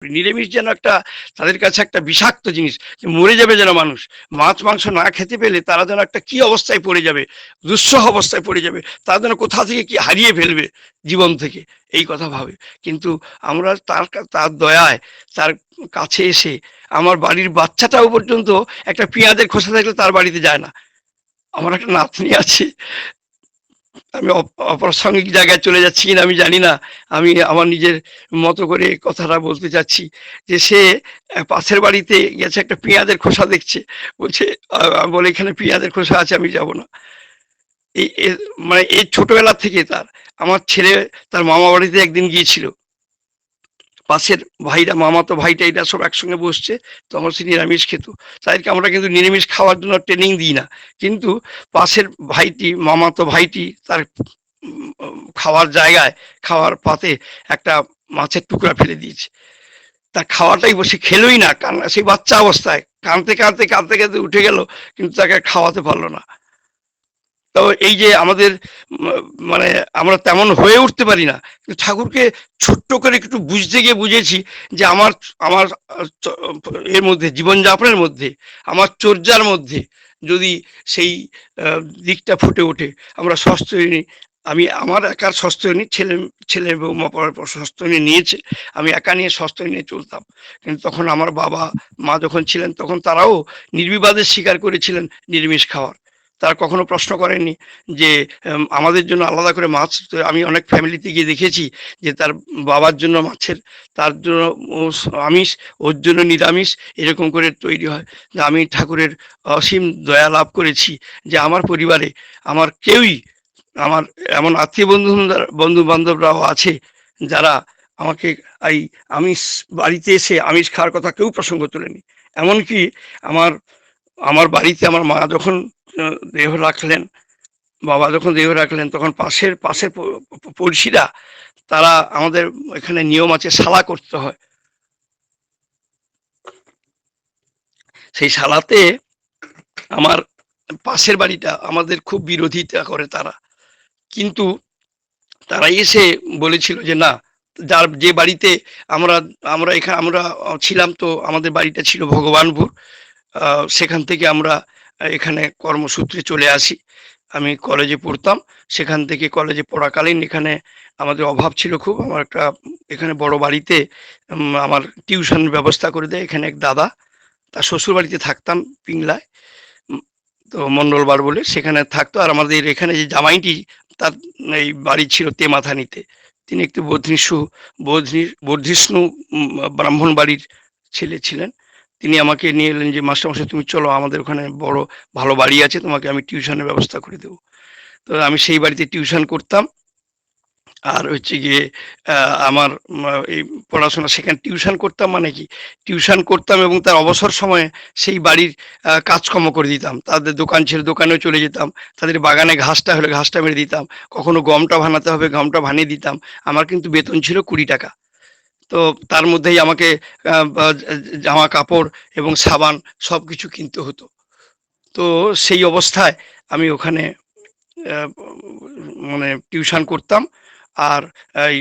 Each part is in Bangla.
করি। নিরামিষ যেন একটা তাদের কাছে একটা বিষাক্ত জিনিস, যে মরে যাবে যেন মানুষ। মাছ মাংস না খেতে পেলে তারা যেন একটা কি অবস্থায় পড়ে যাবে, দুঃসহ অবস্থায় পড়ে যাবে, তারা যেন কোথা থেকে কি হারিয়ে ফেলবে জীবন থেকে, এই কথা ভাবে। কিন্তু আমরা তার দয়ায়, তার কাছে এসে আমার বাড়ির বাচ্চাটাও পর্যন্ত একটা পেঁয়াজের খোসা থাকলে তার বাড়িতে যায় না। আমার একটা নাতনি আছে, আমি অপ্রাসঙ্গিক জায়গায় চলে যাচ্ছি কিনা আমি জানি না, আমি আমার নিজের মতো করে কথাটা বলতে চাচ্ছি, যে সে পাশের বাড়িতে গেছে, একটা পেঁয়াজের খোসা দেখছে, বলছে বলে এখানে পেঁয়াজের খোসা আছে, আমি যাব না। এই মানে এই ছোটবেলা থেকে আমার ছেলে তার মামা বাড়িতে একদিন গিয়েছিল, পাশের ভাইরা, মামাতো ভাইটা এরা সব একসঙ্গে বসছে, তখন সে নিরামিষ খেত। তাদেরকে আমরা কিন্তু নিরামিষ খাওয়ার জন্য ট্রেনিং দিই না, কিন্তু পাশের ভাইটি, মামাতো ভাইটি তার খাওয়ার জায়গায়, খাওয়ার পাতে একটা মাছের টুকরা ফেলে দিয়েছে। তার খাওয়াটাই বসে খেলোই না, কান্না, সেই বাচ্চা অবস্থায় কাঁদতে কাঁদতে কাঁদতে কাঁদতে উঠে গেল, কিন্তু তাকে খাওয়াতে পারলো না। তো এই যে আমাদের মানে আমরা তেমন হয়ে উঠতে পারি না, কিন্তু ঠাকুরকে ছোট্ট করে একটু বুঝতে গিয়ে বুঝেছি যে আমার আমার এর মধ্যে, জীবনযাপনের মধ্যে, আমার চর্যার মধ্যে যদি সেই দিকটা ফুটে ওঠে। আমরা সস্তনী, আমি আমার একার সস্তনী, ছেলে বৌমা পড়ার পর সস্তনী নিয়েছে, আমি একা নিয়ে সস্তনী নিয়ে চলতাম। কিন্তু তখন আমার বাবা মা যখন ছিলেন, তখন তারাও নির্বিবাদে স্বীকার করেছিলেন নিরামিষ খাওয়ার। তারা কখনো প্রশ্ন করেননি যে আমাদের জন্য আলাদা করে মাছ। তো আমি অনেক ফ্যামিলিতে গিয়ে দেখেছি যে তার বাবার জন্য মাছের, তার জন্য আমিষ, ওর জন্য নিরামিষ, এরকম করে তৈরি হয়। যে আমি ঠাকুরের অসীম দয়া লাভ করেছি যে আমার পরিবারে আমার কেউই, আমার এমন আত্মীয় বন্ধু বান্ধবরাও আছে যারা আমাকে এই আমিষ, বাড়িতে এসে আমিষ খাওয়ার কথা কেউ প্রসঙ্গ তোলেনি। এমনকি আমার আমার বাড়িতে আমার মা যখন দেহ রাখলেন, বাবা যখন দেহ রাখলেন, তখন পাশের পাশের পড়শিরা, তারা, আমাদের এখানে নিয়ম আছে শালা করতে হয়, সেই শালাতে আমার পাশের বাড়িটা আমাদের খুব বিরোধিতা করে তারা। কিন্তু তারা এসে বলেছিল যে না, যার যে বাড়িতে আমরা আমরা এখানে আমরা ছিলাম, তো আমাদের বাড়িটা ছিল ভগবানপুর, সেখান থেকে আমরা এখানে কর্মসূত্রে চলে আসি। আমি কলেজে পড়তাম, সেখান থেকে কলেজে পড়াকালীন এখানে আমাদের অভাব ছিল খুব। আমার একটা এখানে বড় বাড়িতে আমার টিউশন ব্যবস্থা করে দেয় এখানে এক দাদা, তার শ্বশুর বাড়িতে থাকতাম পিংলায়। উম, তো মন্ডলবার বলে সেখানে থাকতো। আর আমাদের এখানে যে জামাইটি, তার এই বাড়ি ছিল তেমাথানিতে। তিনি একটু বর্ধিষ্ণু ব্রাহ্মণ বাড়ির ছেলে ছিলেন। তিনি আমাকে নিয়ে এলেন যে মাস্টারমশাই তুমি চলো, আমাদের ওখানে বড় ভালো বাড়ি আছে, তোমাকে আমি টিউশনের ব্যবস্থা করে দেবো। তো আমি সেই বাড়িতে টিউশন করতাম। আর হচ্ছে গিয়ে আমার এই পড়াশোনা, সেখানে টিউশন করতাম মানে কি, টিউশন করতাম এবং তার অবসর সময়ে সেই বাড়ির কাজকর্ম করে দিতাম। তাদের দোকান ছিল, দোকানেও চলে যেতাম। তাদের বাগানে ঘাসটা হলে ঘাসটা মেরে দিতাম। কখনো গমটা ভাঙাতে হবে, গমটা ভাঙিয়ে দিতাম। আমার কিন্তু বেতন ছিল 20 টাকা। তো তার মধ্যেই আমাকে জামা কাপড় এবং সাবান সবকিছু কিনতে হতো। তো সেই অবস্থায় আমি ওখানে আহ, মানে টিউশন করতাম। আর এই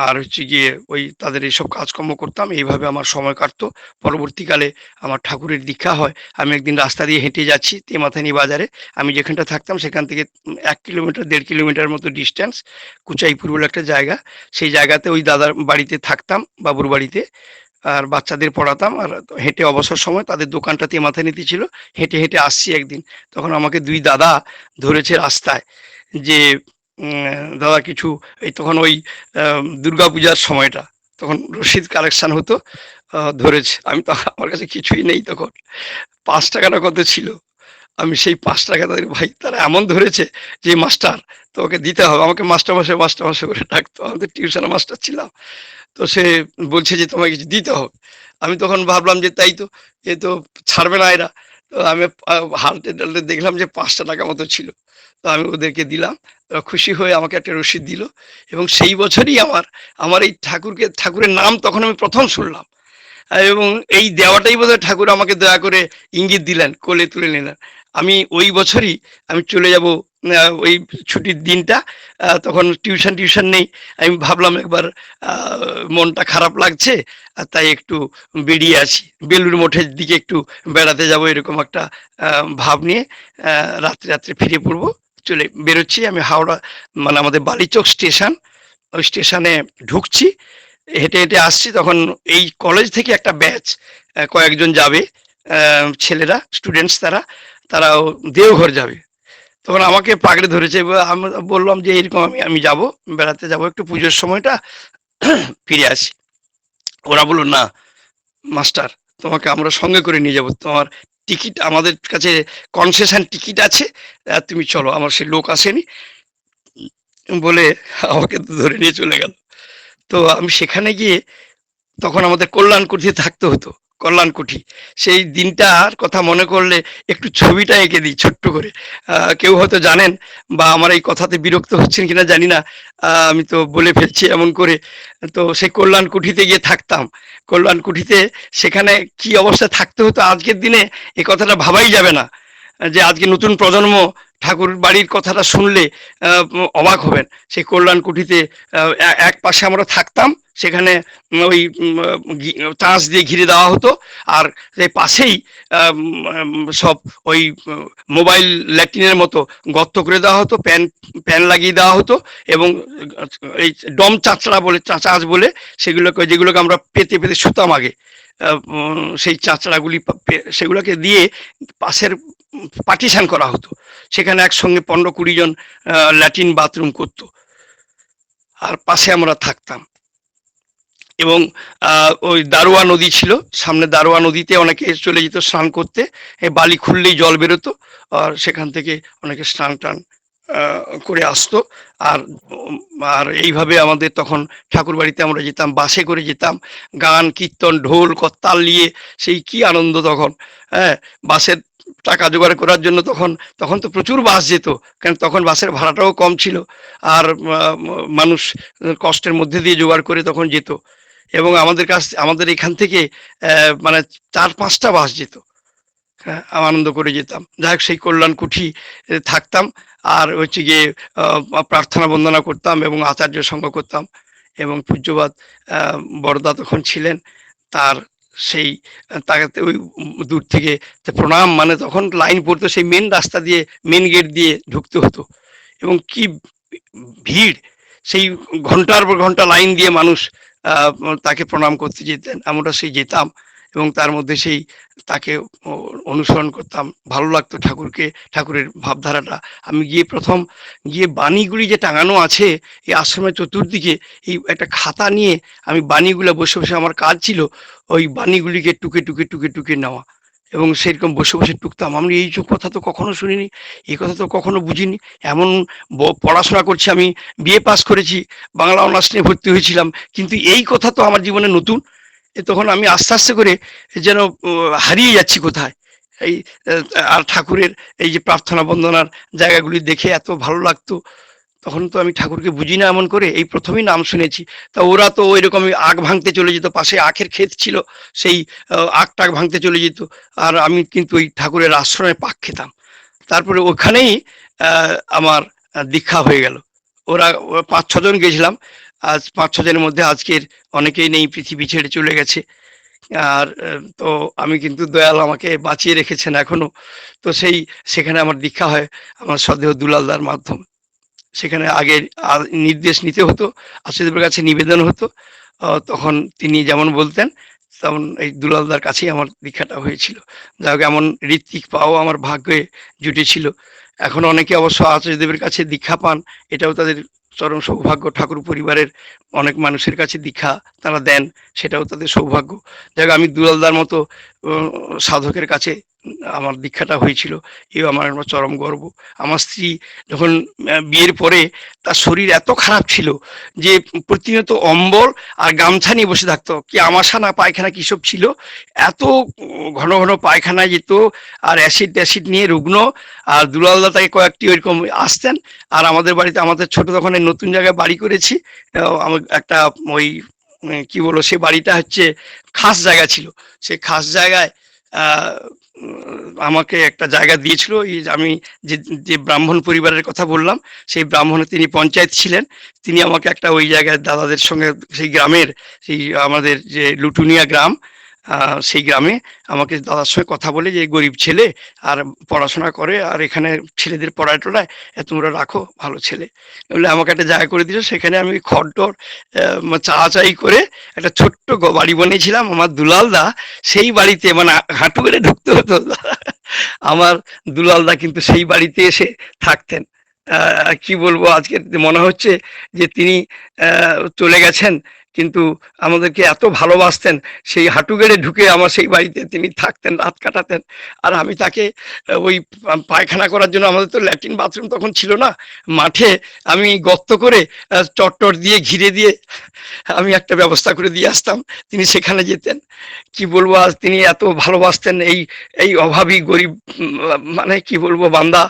আর হচ্ছে গিয়ে ওই তাদের এইসব কাজকর্ম করতাম, এইভাবে আমার সময় কাটতো। পরবর্তীকালে আমার ঠাকুরের দীক্ষা হয়। আমি একদিন রাস্তা দিয়ে হেঁটে যাচ্ছি তেমাথানি বাজারে, আমি যেখানটা থাকতাম সেখান থেকে 1 কিলোমিটার 1.5 কিলোমিটার মতো ডিস্টেন্স, কুচাইপুর বলে একটা জায়গা, সেই জায়গাতে ওই দাদার বাড়িতে থাকতাম, বাবুর বাড়িতে। আর বাচ্চাদের পড়াতাম। আর হেঁটে অবসর সময়, তাদের দোকানটা তেমাথানিতে ছিল, হেঁটে হেঁটে আসছি একদিন, তখন আমাকে 2 দাদা ধরেছে রাস্তায়, যে দাদা কিছু, এই তখন ওই দুর্গাপূজার সময়টা, তখন রসিদ কালেকশন হতো, ধরেছে। আমি তো, আমার কাছে কিছুই নেই তখন, 5 টাকাটা কত ছিল, আমি সেই 5 টাকা তাদের, ভাই তারা এমন ধরেছে যে মাস্টার, তো ওকে দিতে হবে। আমাকে মাস্টার মাস্টার করে ডাকতো, আমাদের টিউশনের মাস্টার ছিলাম। তো সে বলছে যে তোমাকে কিছু দিতে হবে। আমি তখন ভাবলাম যে তাই তো, এ তো ছাড়বে না এরা। তো আমি হালতে টালতে দেখলাম যে 5টা টাকা মতো ছিল। তো আমি ওদেরকে দিলাম। ওরা খুশি হয়ে আমাকে একটা রসিদ দিল। এবং সেই বছরই আমার আমার এই ঠাকুরের নাম তখন আমি প্রথম শুনলাম। এবং এই দেওয়াটাই বোধহয় ঠাকুর আমাকে দয়া করে ইঙ্গিত দিলেন, কোলে তুলে নিলেন। আমি ওই বছরই আমি চলে যাব ওই ছুটির দিনটা, তখন টিউশন নেই। আমি ভাবলাম একবার মনটা খারাপ লাগছে, তাই একটু বেরিয়ে আসি, বেলুড় মঠের দিকে একটু বেড়াতে যাব, এরকম একটা ভাব নিয়ে রাত্রে রাত্রে ফিরে পড়বো। চলে বেরোচ্ছি আমি হাওড়া, মানে আমাদের বালিচক স্টেশন, ওই স্টেশনে ঢুকছি, হেঁটে হেঁটে আসছি, তখন এই কলেজ থেকে একটা ব্যাচ কয়েকজন যাবে, ছেলেরা স্টুডেন্টস, তারাও দেওঘর যাবে। তখন আমাকে পাকড়ে ধরেছে, এবার আমি বললাম যে এরকম আমি আমি যাব, বেড়াতে যাব, একটু পুজোর সময়টা ফিরে আসি। ওরা বললো না মাস্টার, তোমাকে আমরা সঙ্গে করে নিয়ে যাব, তোমার টিকিট আমাদের কাছে, কনসেশন টিকিট আছে, তুমি চলো। আমার সে লোক আসেনি বলে আমাকে তো ধরে নিয়ে চলে গেল। তো আমি সেখানে গিয়ে, তখন আমাদের কল্যাণকুঠিতে থাকতে হতো, কল্যাণকুঠি। সেই দিনটার কথা মনে করলে একটু ছবিটা এঁকে দিই ছোট্ট করে। কেউ হয়তো জানেন, বা আমার এই কথাতে বিরক্ত হচ্ছেন কিনা জানি না, আমি তো বলে ফেলছি এমন করে। তো সেই কল্যাণকুঠিতে গিয়ে থাকতাম, কল্যাণকুঠিতে সেখানে কি অবস্থায় থাকতে হতো আজকের দিনে এই কথাটা ভাবাই যাবে না, যে আজকে নতুন প্রজন্ম ঠাকুর বাড়ির কথাটা শুনলে অবাক হবেন। সেই কল্যাণকুঠিতে এক পাশে আমরা থাকতাম, সেখানে ওই চাঁচ দিয়ে ঘিরে দেওয়া হতো, আর সেই পাশেই সব ওই মোবাইল ল্যাট্রিনের মতো গর্ত করে দেওয়া হতো, প্যান লাগিয়ে দেওয়া হতো, এবং এই ডম চাঁচড়া বলে, চাঁচ বলে সেগুলোকে, যেগুলোকে আমরা পেতে পেতে শুতাম আগে, সেই চাঁচড়াগুলি সেগুলোকে দিয়ে পাশের পার্টিশন করা হতো, সেখানে একসঙ্গে 15-20 জন ল্যাট্রিন বাথরুম করতো, আর পাশে আমরা থাকতাম। এবং ওই দারোয়া নদী ছিল সামনে, দারোয়া নদীতে অনেকে চলে যেত স্নান করতে, বালি খুললেই জল বেরোতো, আর সেখান থেকে অনেকে স্নান টান করে আসতো। আর আর এইভাবে আমাদের তখন ঠাকুর বাড়িতে আমরা যেতাম, বাসে করে যেতাম, গান কীর্তন ঢোল করতাল নিয়ে, সেই কি আনন্দ তখন। হ্যাঁ, বাসের টাকা জোগাড় করার জন্য তখন, তখন তো প্রচুর বাস যেত, কারণ তখন বাসের ভাড়াটাও কম ছিল, আর মানুষ কষ্টের মধ্যে দিয়ে জোগাড় করে তখন যেত। এবং আমাদের এখান থেকে মানে 4-5টা বাস যেত। হ্যাঁ, আনন্দ করে যেতাম। যাই হোক, সেই কল্যাণকুঠি থাকতাম, আর হচ্ছে গিয়ে প্রার্থনা বন্দনা করতাম এবং আচার্য সঙ্গ করতাম। এবং পূজ্যবাদ বড়দা তখন ছিলেন, তার সেই তাকে ওই দূর থেকে প্রণাম, মানে তখন লাইন পড়তো, সেই মেন রাস্তা দিয়ে, মেন গেট দিয়ে ঢুকতে হতো, এবং কি ভিড়, সেই ঘন্টার পর ঘন্টা লাইন দিয়ে মানুষ তাকে প্রণাম করতে যেতেন, আমরা সেই যেতাম, এবং তার মধ্যে সেই তাকে অনুসরণ করতাম, ভালো লাগতো ঠাকুরকে, ঠাকুরের ভাবধারাটা। আমি গিয়ে প্রথম গিয়ে বাণীগুলি যে টাঙানো আছে এই আশ্রমের চতুর্দিকে, এই একটা খাতা নিয়ে আমি বাণীগুলো বসে বসে, আমার কাজ ছিল ওই বাণীগুলিকে টুকে টুকে টুকে টুকে নেওয়া, এবং সেরকম বসে বসে টুকতাম। আমি এই কথা তো কখনো শুনিনি, এই কথা তো কখনো বুঝিনি, এমন পড়াশোনা করছি আমি, বিএ পাস করেছি, বাংলা অনার্স নিয়ে ভর্তি হয়েছিলাম, কিন্তু এই কথা তো আমার জীবনে নতুন। তখন আমি আস্তে আস্তে করে যেন হারিয়ে যাচ্ছি কোথায়। এই আর ঠাকুরের এই যে প্রার্থনা বন্দনার জায়গাগুলি দেখে এত ভালো লাগতো। তখন তো আমি ঠাকুরকে বুঝি না এমন করে, এই প্রথমেই নাম শুনেছি। তা ওরা তো ওইরকম আখ ভাঙতে চলে যেত, পাশে আখের ক্ষেত ছিল, সেই আখ টাক ভাঙতে চলে যেত, আর আমি কিন্তু ওই ঠাকুরের আশ্রমে পাক খেতাম। তারপরে ওখানেই আমার দীক্ষা হয়ে গেল। ওরা 5-6 জন গেছিলাম, আজ 5-6 জনের মধ্যে আজকের অনেকেই নেই, পৃথিবী ছেড়ে চলে গেছে। আর তো আমি কিন্তু দয়াল আমাকে বাঁচিয়ে রেখেছেন এখনো। তো সেখানে আমার দীক্ষা হয় আমার সদেহ দুলালদার মাধ্যমে। সেখানে আগে নির্দেশ নিতে হতো, আচার্যদেবের কাছে নিবেদন হতো, তখন তিনি যেমন বলতেন তেমন এই দুলালদার কাছেই আমার দীক্ষাটা হয়েছিল। যাই হোক, এমন ঋত্বিক পাওয়া আমার ভাগ্যে জুটেছিল। এখন অনেকে অবশ্য আচার্যদেবের কাছে দীক্ষা পান, এটাও তাদের চরম সৌভাগ্য। ঠাকুর পরিবারের অনেক মানুষের কাছে দীক্ষা তারা দেন, সেটাও তাদের সৌভাগ্য। যাই হোক, আমি দুলালদার মতো সাধকের কাছে আমার দীক্ষাটা হয়েছিল, এও আমার চরম গর্ব। আমার স্ত্রী যখন বিয়ের পরে, তার শরীর এত খারাপ ছিল যে প্রতিনিয়ত অম্বল আর গামছা নিয়ে বসে থাকতো, কি আমাশা না পায়খানা কি সব ছিল, এত ঘন ঘন পায়খানায় যেত, আর অ্যাসিড ট্যাসিড নিয়ে রুগ্ন। আর দুলালদা তাকে কয়েকটি ওইরকম আসতেন। আর আমাদের বাড়িতে, আমাদের ছোট তখন নতুন জায়গায় বাড়ি করেছি, আমার একটা ওই কি বলবো, সে বাড়িটা হচ্ছে খাস জায়গা ছিল, সে খাস জায়গায় আহ, আমাকে একটা জায়গা দিয়েছিল। এই যে আমি যে যে ব্রাহ্মণ পরিবারের কথা বললাম, সেই ব্রাহ্মণে তিনি পঞ্চায়েত ছিলেন। তিনি আমাকে একটা ওই জায়গায় দাদাদের সঙ্গে সেই গ্রামের, সেই আমাদের যে লুটুনিয়া গ্রাম, সেই গ্রামে আমাকে দাদার সঙ্গে কথা বলে যে গরিব ছেলে আর পড়াশোনা করে, আর এখানে ছেলেদের পড়ায় টড়ায়, তোমরা রাখো, ভালো ছেলে বলে আমাকে একটা জায়গা করে দিল। সেখানে আমি খড়টড় চাই করে একটা ছোট্ট বাড়ি বানিয়েছিলাম। আমার দুলাল দা সেই বাড়িতে, মানে হাঁটু করে ঢুকতে হতো। আমার দুলাল দা কিন্তু সেই বাড়িতে এসে থাকতেন। কি বলবো, আজকে মনে হচ্ছে যে তিনি চলে গেছেন, কিন্তু আমাদেরকে এত ভালোবাসতেন। সেই হাঁটু গেড়ে ঢুকে আমার সেই বাড়িতে তিনি থাকতেন, রাত কাটাতেন। আর আমি তাকে ওই পায়খানা করার জন্য, আমাদের তো ল্যাট্রিন বাথরুম তখন ছিল না, মাঠে আমি গর্ত করে চটটর দিয়ে ঘিরে দিয়ে আমি একটা ব্যবস্থা করে দিয়ে আসতাম, তিনি সেখানে যেতেন। কি বলবো, আজ তিনি এত ভালোবাসতেন এই এই অভাবী গরিব, মানে কি বলবো বান্দা,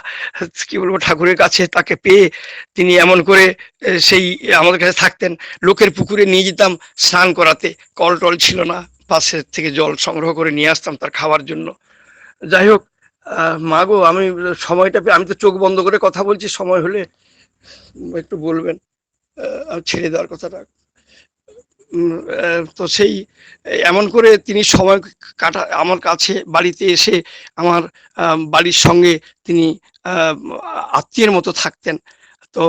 কি বলবো, ঠাকুরের কাছে তাকে পেয়ে তিনি এমন করে সেই আমাদের কাছে থাকতেন। লোকের পুকুরে নিয়ে যেতাম স্নান করাতে, কল টল ছিল না, পাশের থেকে জল সংগ্রহ করে নিয়ে আসতাম তার খাওয়ার জন্য। যাই হোক, মা গো, আমি সময়টা আমি তো চোখ বন্ধ করে কথা বলছি, সময় হলে একটু বলবেন, ছেড়ে দেওয়ার কথাটা। তো সেই এমন করে তিনি সময় কাটা আমার কাছে বাড়িতে এসে আমার বাড়ির সঙ্গে তিনি আত্মীয়ের মতো থাকতেন। তো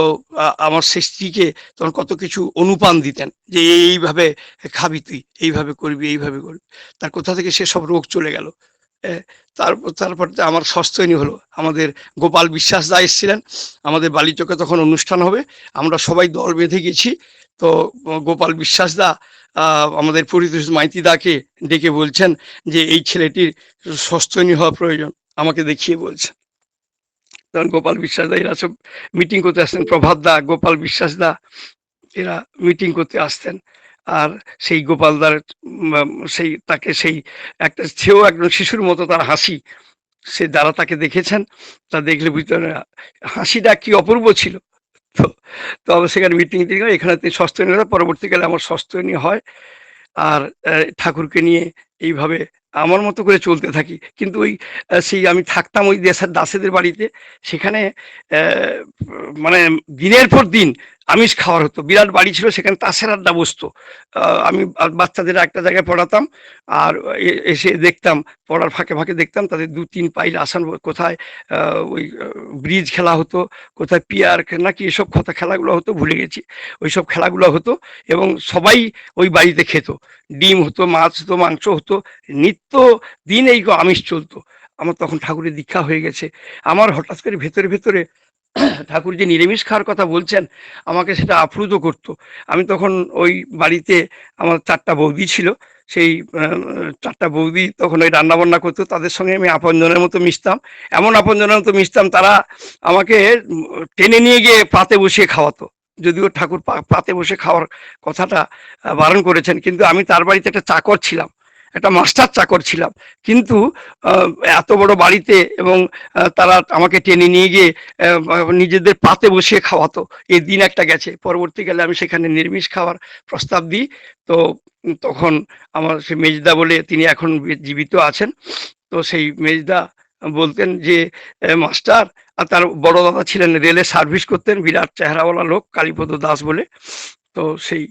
আমার সেই স্ত্রীকে তখন কত কিছু অনুপান দিতেন, যে এইভাবে খাবি, তুই এইভাবে করবি, এইভাবে করবি। তার কোথা থেকে সে সব রোগ চলে গেল। তারপর আমার সস্তনী হলো, আমাদের গোপাল বিশ্বাস দা এসেছিলেন। আমাদের বালিচকে তখন অনুষ্ঠান হবে, আমরা সবাই দল বেঁধে গেছি। তো গোপাল বিশ্বাস দা আমাদের পরিতোষ মাইতি দাকে ডেকে বলছেন যে এই ছেলেটির সস্তনী হওয়া প্রয়োজন, আমাকে দেখিয়ে বলছেন। তখন গোপাল বিশ্বাস দা এরা সব মিটিং করতে আসতেন, প্রভাত দা, গোপাল বিশ্বাস দা, এরা মিটিং করতে আসতেন। আর সেই গোপালদার সেই তাকে সেই একটা, সেও একজন শিশুর মতো, তার হাসি, সে যারা তাকে দেখেছেন তা দেখলে বুঝতে পারে হাসিটা কি অপূর্ব ছিল। তো তো আমরা সেখানে মিটিং এখানে সস্তনী, পরবর্তীকালে আমার সস্তনী হয়। আর ঠাকুরকে নিয়ে এইভাবে আমার মতো করে চলতে থাকি। কিন্তু ওই সেই আমি থাকতাম ওই দাসেদের বাড়িতে, সেখানে মানে দিনের পর দিন আমিষ খাওয়ার হতো। বিরাট বাড়ি ছিল, সেখানে তাসের আড্ডা বসতো। আমি বাচ্চাদের একটা জায়গায় পড়াতাম, আর এসে দেখতাম, পড়ার ফাঁকে ফাঁকে দেখতাম তাদের ২-৩ পাইল আসান, কোথায় ওই ব্রিজ খেলা হতো, কোথায় পিয়ার নাকি এসব কথা খেলাগুলো হতো, ভুলে গেছি। ওইসব খেলাগুলো হতো এবং সবাই ওই বাড়িতে খেত। ডিম হতো, মাছ হতো, মাংস হতো, নিত্য দিন এই আমিষ চলতো। আমার তখন ঠাকুরের দীক্ষা হয়ে গেছে। আমার হঠাৎ করে ভেতরে ভেতরে ঠাকুর যে নিরামিষ খাওয়ার কথা বলছেন, আমাকে সেটা আপ্লুত করতো। আমি তখন ওই বাড়িতে, আমার ৪টা বৌদি ছিল, সেই ৪টা বৌদি তখন ওই রান্না বান্না করতো, তাদের সঙ্গে আমি আপনজনের মতো মিশতাম। এমন আপনজনের মতো মিশতাম, তারা আমাকে টেনে নিয়ে গিয়ে পাতে বসিয়ে খাওয়াতো। যদিও ঠাকুর পাতে বসে খাওয়ার কথাটা বারণ করেছেন, কিন্তু আমি তার বাড়িতে একটা চাকর ছিলাম, একটা মাস্টার চাকর ছিলাম। কিন্তু আহ, এত বড় বাড়িতে, এবং তারা আমাকে টেনে নিয়ে গিয়ে নিজেদের পাতে বসিয়ে খাওয়াতো। এই দিন একটা গেছে। পরবর্তীকালে আমি সেখানে নিরামিষ খাওয়ার প্রস্তাব দিই। তো তখন আমার সে মেজদা বলে, তিনি এখন জীবিত আছেন, তো সেই মেজদা বলতেন যে মাস্টার, আর তার বড় দাদা ছিলেন, রেলে সার্ভিস করতেন, বিরাট চেহারাওয়ালা লোক, কালীপদ দাস বলে। তো সেই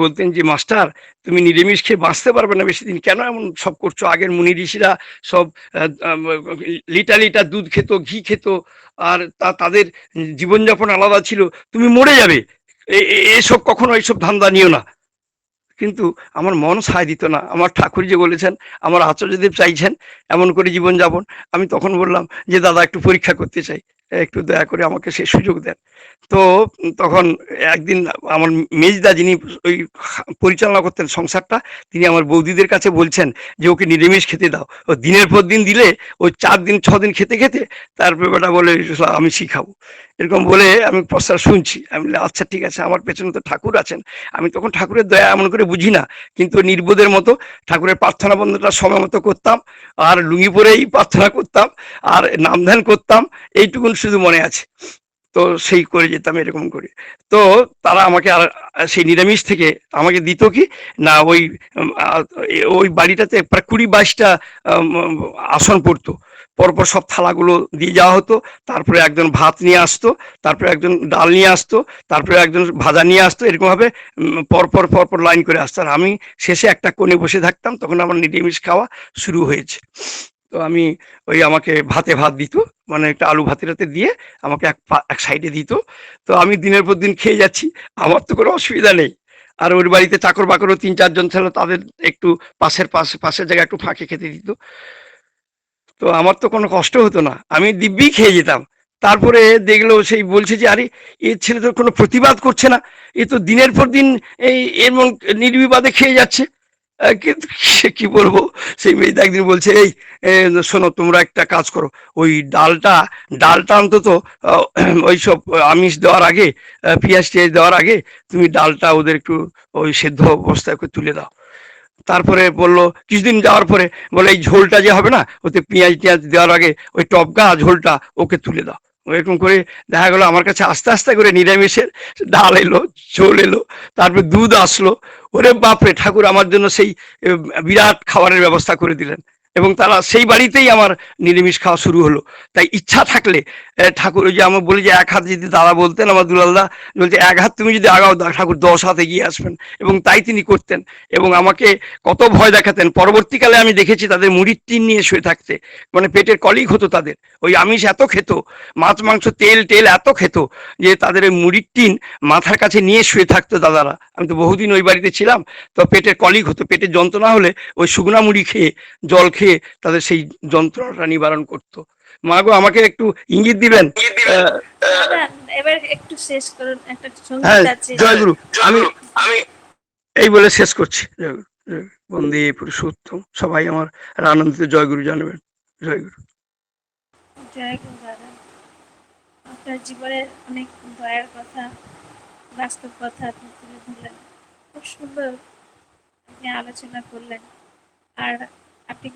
বলতেন যে মাস্টার, তুমি নিরামিষ খেয়ে বাঁচতে পারবে না বেশি দিন, কেন এমন সব করছো? আগের মুনি ঋষিরা সব লিটার লিটার দুধ খেত, ঘি খেত, আর তাদের জীবনযাপন আলাদা ছিল, তুমি মরে যাবে, এসব কখনো এইসব ধান্দা নিও না। কিন্তু আমার মন সায় দিত না। আমার ঠাকুর যে বলেছেন, আমার আচার্যদেব চাইছেন এমন করে জীবনযাপন। আমি তখন বললাম যে দাদা, একটু পরীক্ষা করতে চাই, একটু দয়া করে আমাকে সেই সুযোগ দেন। তো তখন একদিন আমার মেজদা, যিনি ওই পরিচালনা করতেন সংসারটা, তিনি আমার বৌদিদের কাছে বলছেন যে ওকে নিরামিষ খেতে দাও। ও দিনের পর দিন দিলে, ওই 4 দিন 6 দিন খেতে খেতে তারপরে বেটা বলে আমি শিখাবো, এরকম বলে আমি প্রস্তাব শুনছি। আমি বললাম, আচ্ছা ঠিক আছে, আমার পেছনে তো ঠাকুর আছেন। আমি তখন ঠাকুরের দয়া এমন করে বুঝি না, কিন্তু নির্বোধের মতো ঠাকুরের প্রার্থনা বন্ধটা সময় মতো করতাম, আর লুঙ্গি পরেই প্রার্থনা করতাম, আর নাম ধ্যান করতাম, এইটুকুন শুধু মনে আছে। তো সেই করে যেতাম এরকম করে। তো তারা আমাকে আর সেই নিরামিষ থেকে আমাকে দিত কি না ওই ওই বাড়িটাতে প্রায় 20-22টা আসন পড়তো। পরপর সব থালাগুলো দিয়ে যাওয়া হতো। তারপরে একজন ভাত নিয়ে আসতো, তারপরে একজন ডাল নিয়ে আসতো, তারপরে একজন ভাজা নিয়ে আসতো। এরকম ভাবে পরপর পরপর লাইন করে আসতো। আর আমি শেষে একটা কোণে বসে থাকতাম। তখন আমার নিরামিষ খাওয়া শুরু হয়েছে। তো আমি ওই আমাকে ভাতে ভাত দিত, মানে একটা আলু ভাতে টাতে দিয়ে আমাকে এক সাইডে দিত। তো আমি দিনের পর দিন খেয়ে যাচ্ছি, আমার তো কোনো অসুবিধা নেই। আর ওর বাড়িতে চাকর বাকরও 3-4 জন ছিল, তাদের একটু পাশের জায়গায় একটু ফাঁকে খেতে দিত। তো আমার তো কোনো কষ্ট হতো না, আমি দিব্যি খেয়ে যেতাম। তারপরে দেখলো সেই বলছে যে আরে এ ছেলে তো কোনো প্রতিবাদ করছে না, এ তো দিনের পর দিন এই এবং নির্বিবাদে খেয়ে যাচ্ছে। কিন্তু সে কি বলবো, সেই মেয়েটা একদিন বলছে এই শোনো তোমরা একটা কাজ করো, ওই ডালটা অন্তত আহ, ওইসব আমিষ দেওয়ার আগে পেঁয়াজ টিয়াজ দেওয়ার আগে তুমি ডালটা ওদের একটু ওই সেদ্ধ অবস্থায় করে তুলে দাও। তারপরে বললো কিছুদিন যাওয়ার পরে বলে এই ঝোলটা যে হবে না, ওতে পেঁয়াজ টিয়াজ দেওয়ার আগে ওই টপকা ঝোলটা ওকে তুলে দাও। এরকম করে দেখা গেলো আমার কাছে আস্তে আস্তে করে নিরামিষের ডাল এলো, ঝোল এলো, তারপরে দুধ আসলো। ওরে বাপরে, ঠাকুর আমার জন্য সেই বিরাট খাবারের ব্যবস্থা করে দিলেন। এবং তারা সেই বাড়িতেই আমার নিরামিষ খাওয়া শুরু হলো। তাই ইচ্ছা থাকলে ঠাকুর, ওই যে আমার বলি যে এক হাত যদি দাদা বলতেন, আমার দুলালদা বলছে এক হাত তুমি যদি আগাও ঠাকুর 10 হাত এগিয়ে আসবেন। এবং তাই তিনি করতেন। এবং আমাকে কত ভয় দেখাতেন। পরবর্তীকালে আমি দেখেছি তাদের মুড়ির টিন নিয়ে শুয়ে থাকতে, মানে পেটের কলিক হতো তাদের। ওই আমিষ এত খেত, মাছ মাংস তেল টেল এত খেত যে তাদের ওই মুড়ির টিন মাথার কাছে নিয়ে শুয়ে থাকতো দাদারা। আমি তো বহুদিন ওই বাড়িতে ছিলাম। তো পেটের কলিক হতো, পেটের যন্ত্রণা হলে ওই শুকনা মুড়ি খেয়ে জল খেয়ে তাদের সেই যন্ত্রণাটা নিবারণ করতো। মা গো, আমাকে একটু ইঙ্গিত দিবেন। দাদা, এবার একটু শেষ করুন, একটা হ্যাঁ, সঙ্গীত আছে। জয়গুরু। আমি এই বলে শেষ করছি। জয়গুরু, জয়গুরু। বন্দে পুরুষোত্তম। সবাই আমার আনন্দিত জয়গুরু জানবেন। জয়গুরু। জয় গুরু দাদা। আপনার জীবনের অনেক দয়ার কথা, বাস্তব কথা আপনি তুলে ধরলেন। খুব সুন্দর আপনি আলোচনা করলেন। আর আপনি